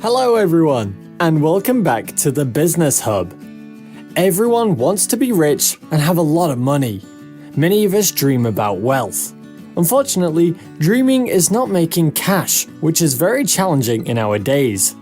Hello everyone, and welcome back to the Business Hub. Everyone wants to be rich and have a lot of money. Many of us dream about wealth. Unfortunately, dreaming is not making cash, which is very challenging in our days.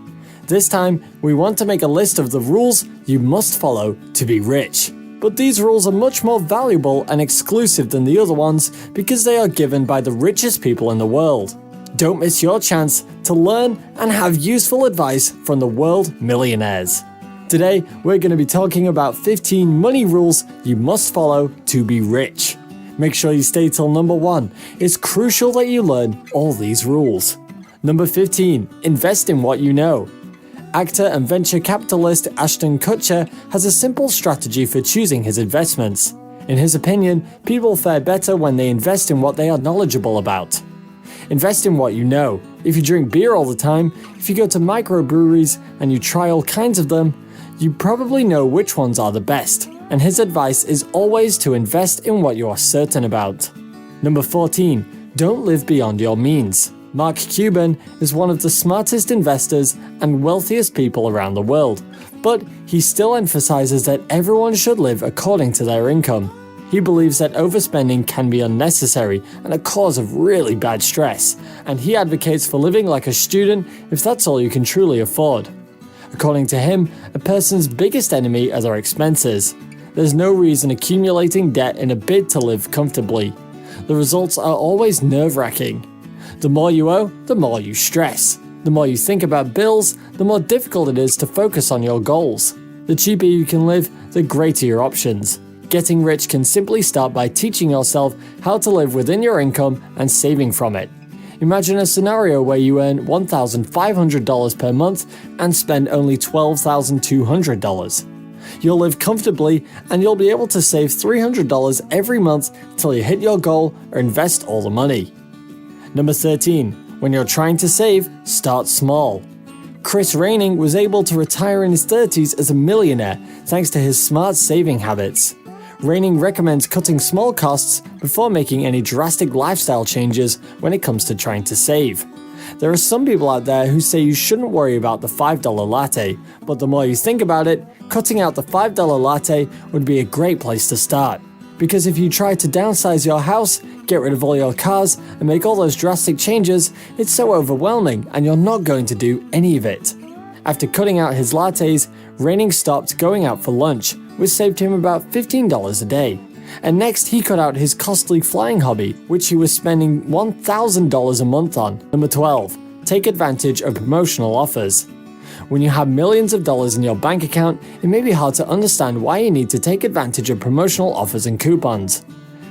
This time, we want to make a list of the rules you must follow to be rich. But these rules are much more valuable and exclusive than the other ones because they are given by the richest people in the world. Don't miss your chance to learn and have useful advice from the world millionaires. Today, we're going to be talking about 15 money rules you must follow to be rich. Make sure you stay till number 1. It's crucial that you learn all these rules. Number 15. Invest in what you know. Actor and venture capitalist Ashton Kutcher has a simple strategy for choosing his investments. In his opinion, people fare better when they invest in what they are knowledgeable about. Invest in what you know. If you drink beer all the time, if you go to microbreweries and you try all kinds of them, you probably know which ones are the best. And his advice is always to invest in what you are certain about. Number 14. Don't live beyond your means. Mark Cuban is one of the smartest investors and wealthiest people around the world, but he still emphasizes that everyone should live according to their income. He believes that overspending can be unnecessary and a cause of really bad stress, and he advocates for living like a student if that's all you can truly afford. According to him, a person's biggest enemy are their expenses. There's no reason accumulating debt in a bid to live comfortably. The results are always nerve-wracking. The more you owe, the more you stress. The more you think about bills, the more difficult it is to focus on your goals. The cheaper you can live, the greater your options. Getting rich can simply start by teaching yourself how to live within your income and saving from it. Imagine a scenario where you earn $1,500 per month and spend only $12,200. You'll live comfortably and you'll be able to save $300 every month till you hit your goal or invest all the money. Number 13. When you're trying to save, start small. Chris Raining was able to retire in his 30s as a millionaire thanks to his smart saving habits. Raining recommends cutting small costs before making any drastic lifestyle changes when it comes to trying to save. There are some people out there who say you shouldn't worry about the $5 latte, but the more you think about it, cutting out the $5 latte would be a great place to start. Because if you try to downsize your house, get rid of all your cars, and make all those drastic changes, it's so overwhelming and you're not going to do any of it. After cutting out his lattes, Raining stopped going out for lunch, which saved him about $15 a day. And next he cut out his costly flying hobby, which he was spending $1,000 a month on. Number 12. Take advantage of promotional offers. When you have millions of dollars in your bank account, it may be hard to understand why you need to take advantage of promotional offers and coupons.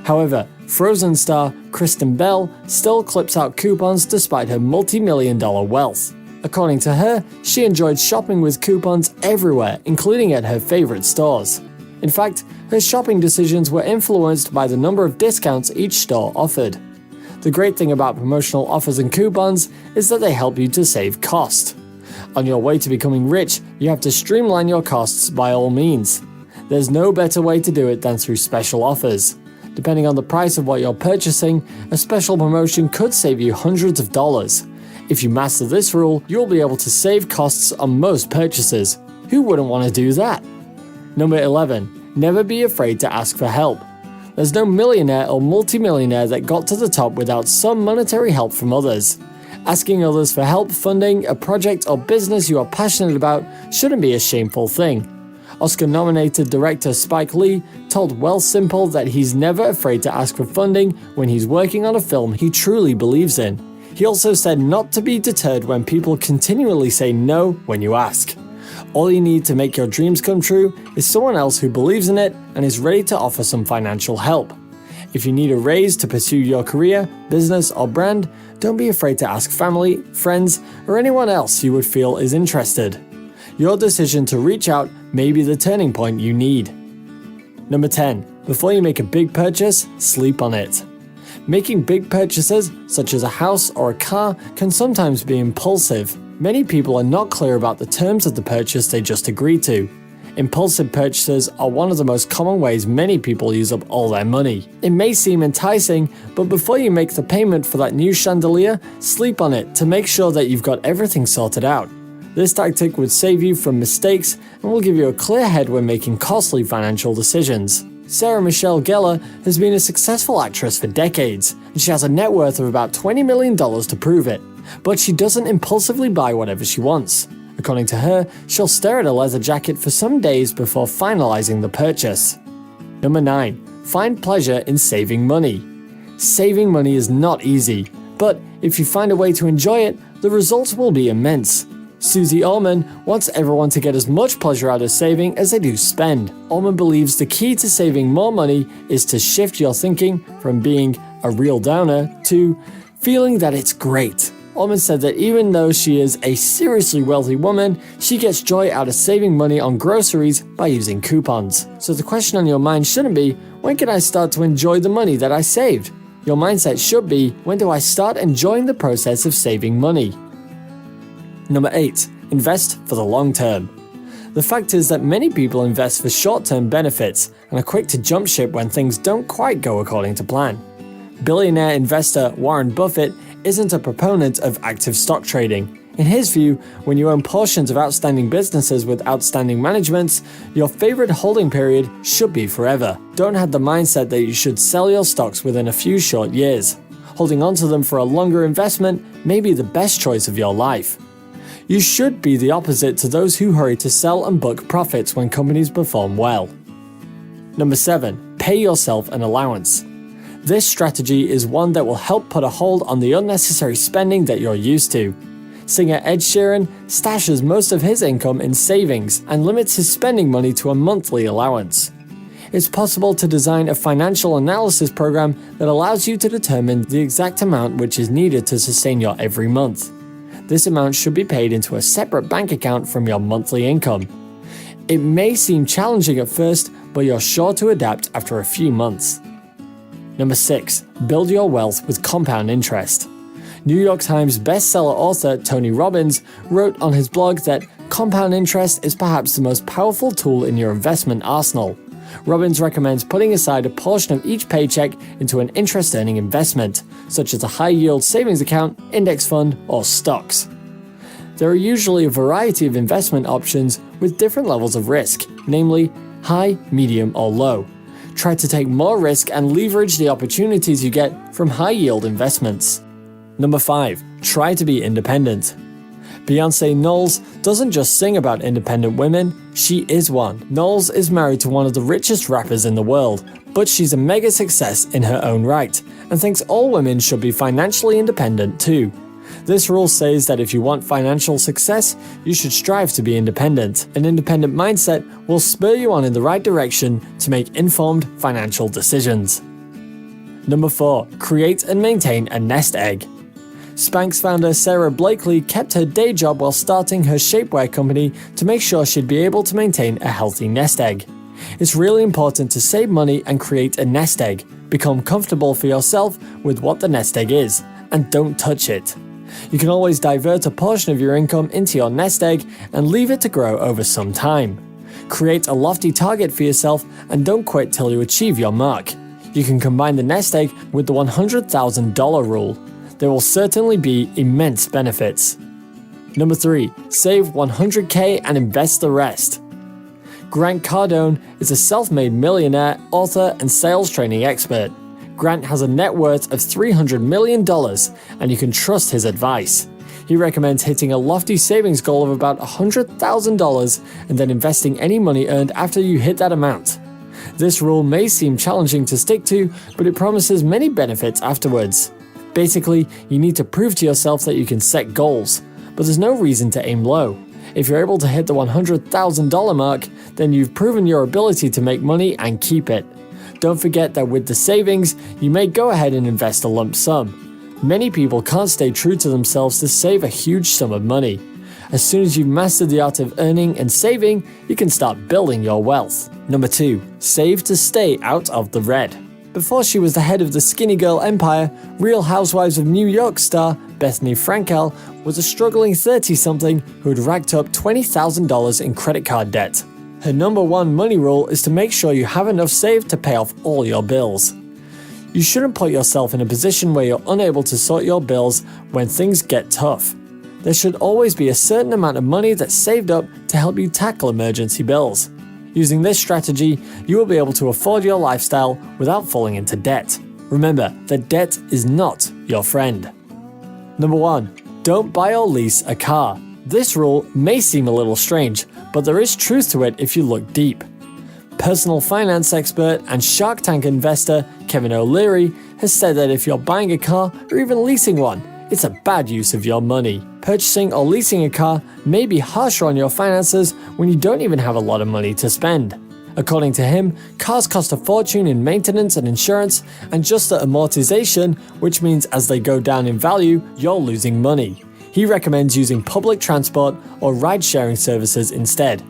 However, Frozen star Kristen Bell still clips out coupons despite her multi-million-dollar wealth. According to her, she enjoyed shopping with coupons everywhere, including at her favorite stores. In fact, her shopping decisions were influenced by the number of discounts each store offered. The great thing about promotional offers and coupons is that they help you to save cost. On your way to becoming rich, you have to streamline your costs by all means. There's no better way to do it than through special offers. Depending on the price of what you're purchasing, a special promotion could save you hundreds of dollars. If you master this rule, you'll be able to save costs on most purchases. Who wouldn't want to do that? Number 11. Never be afraid to ask for help. There's no millionaire or multimillionaire that got to the top without some monetary help from others. Asking others for help funding a project or business you are passionate about shouldn't be a shameful thing. Oscar-nominated director Spike Lee told Well Simple that he's never afraid to ask for funding when he's working on a film he truly believes in. He also said not to be deterred when people continually say no when you ask. All you need to make your dreams come true is someone else who believes in it and is ready to offer some financial help. If you need a raise to pursue your career, business, or brand, don't be afraid to ask family, friends, or anyone else you would feel is interested. Your decision to reach out may be the turning point you need. Number 10. Before you make a big purchase, sleep on it. Making big purchases, such as a house or a car, can sometimes be impulsive. Many people are not clear about the terms of the purchase they just agreed to. Impulsive purchases are one of the most common ways many people use up all their money. It may seem enticing, but before you make the payment for that new chandelier, sleep on it to make sure that you've got everything sorted out. This tactic would save you from mistakes and will give you a clear head when making costly financial decisions. Sarah Michelle Gellar has been a successful actress for decades, and she has a net worth of about $20 million to prove it. But she doesn't impulsively buy whatever she wants. According to her, she'll stare at a leather jacket for some days before finalizing the purchase. Number 9. Find pleasure in saving money. Saving money is not easy, but if you find a way to enjoy it, the results will be immense. Susie Orman wants everyone to get as much pleasure out of saving as they do spend. Orman believes the key to saving more money is to shift your thinking from being a real downer to feeling that it's great. Orman said that even though she is a seriously wealthy woman, she gets joy out of saving money on groceries by using coupons. So the question on your mind shouldn't be, when can I start to enjoy the money that I saved? Your mindset should be, when do I start enjoying the process of saving money? Number 8. Invest for the long term. The fact is that many people invest for short-term benefits and are quick to jump ship when things don't quite go according to plan. Billionaire investor Warren Buffett isn't a proponent of active stock trading. In his view, when you own portions of outstanding businesses with outstanding managements, your favorite holding period should be forever. Don't have the mindset that you should sell your stocks within a few short years. Holding onto them for a longer investment may be the best choice of your life. You should be the opposite to those who hurry to sell and book profits when companies perform well. Number 7. Pay yourself an allowance. This strategy is one that will help put a hold on the unnecessary spending that you're used to. Singer Ed Sheeran stashes most of his income in savings and limits his spending money to a monthly allowance. It's possible to design a financial analysis program that allows you to determine the exact amount which is needed to sustain your every month. This amount should be paid into a separate bank account from your monthly income. It may seem challenging at first, but you're sure to adapt after a few months. Number 6. Build your wealth with compound interest. New York Times bestseller author Tony Robbins wrote on his blog that compound interest is perhaps the most powerful tool in your investment arsenal. Robbins recommends putting aside a portion of each paycheck into an interest-earning investment, such as a high-yield savings account, index fund, or stocks. There are usually a variety of investment options with different levels of risk, namely high, medium, or low. Try to take more risk and leverage the opportunities you get from high-yield investments. Number 5. Try to be independent. Beyonce Knowles doesn't just sing about independent women, she is one. Knowles is married to one of the richest rappers in the world, but she's a mega success in her own right, and thinks all women should be financially independent too. This rule says that if you want financial success, you should strive to be independent. An independent mindset will spur you on in the right direction to make informed financial decisions. Number 4. Create and maintain a nest egg. Spanx founder Sarah Blakely kept her day job while starting her shapewear company to make sure she'd be able to maintain a healthy nest egg. It's really important to save money and create a nest egg. Become comfortable for yourself with what the nest egg is, and don't touch it. You can always divert a portion of your income into your nest egg and leave it to grow over some time. Create a lofty target for yourself and don't quit till you achieve your mark. You can combine the nest egg with the $100,000 rule. There will certainly be immense benefits. Number 3. Save $100K and invest the rest. Grant Cardone is a self-made millionaire, author, and sales training expert. Grant has a net worth of $300 million, and you can trust his advice. He recommends hitting a lofty savings goal of about $100,000 and then investing any money earned after you hit that amount. This rule may seem challenging to stick to, but it promises many benefits afterwards. Basically, you need to prove to yourself that you can set goals, but there's no reason to aim low. If you're able to hit the $100,000 mark, then you've proven your ability to make money and keep it. Don't forget that with the savings, you may go ahead and invest a lump sum. Many people can't stay true to themselves to save a huge sum of money. As soon as you've mastered the art of earning and saving, you can start building your wealth. Number 2. Save to stay out of the red. Before she was the head of the skinny girl empire, Real Housewives of New York star Bethany Frankel was a struggling 30-something who had racked up $20,000 in credit card debt. Her number one money rule is to make sure you have enough saved to pay off all your bills. You shouldn't put yourself in a position where you're unable to sort your bills when things get tough. There should always be a certain amount of money that's saved up to help you tackle emergency bills. Using this strategy, you will be able to afford your lifestyle without falling into debt. Remember that debt is not your friend. Number 1. Don't buy or lease a car. This rule may seem a little strange, but there is truth to it if you look deep. Personal finance expert and Shark Tank investor Kevin O'Leary has said that if you're buying a car or even leasing one, it's a bad use of your money. Purchasing or leasing a car may be harsher on your finances when you don't even have a lot of money to spend. According to him, cars cost a fortune in maintenance and insurance and just the amortization, which means as they go down in value, you're losing money. He recommends using public transport or ride-sharing services instead.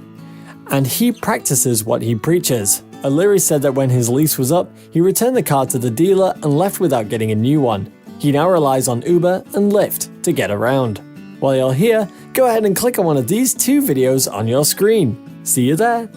And he practices what he preaches. O'Leary said that when his lease was up, he returned the car to the dealer and left without getting a new one. He now relies on Uber and Lyft to get around. While you're here, go ahead and click on one of these 2 videos on your screen. See you there!